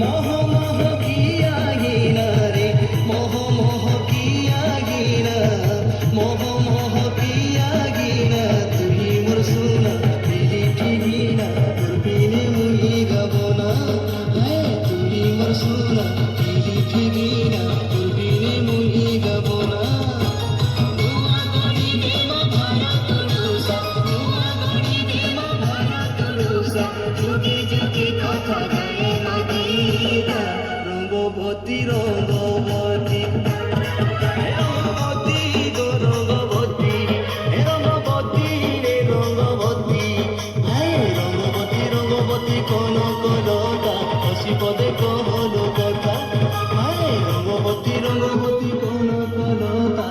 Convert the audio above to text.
মোহ মোহ কিয়া গিনা রে মোহ মোহ কিয়া গিনা মোহ মোহ কিয়া গিনা তুই মোর সোনা পিলি ঠিগিনা তোর বিনে মুই গাব না তুই মোর সোনা পিলি ঠিগিনা তোর বিনে মুই গাব না যুগে যুগে কথা গায়ে মদিনা রঙ্গবতী রঙ্গবতী রঙ্গবতী গো রঙ্গবতী রঙ্গবতী রে রঙ্গবতী রঙ্গবতী রঙ্গবতী কোন কথা হসি পদে কহলো কথা রঙ্গবতী রঙ্গবতী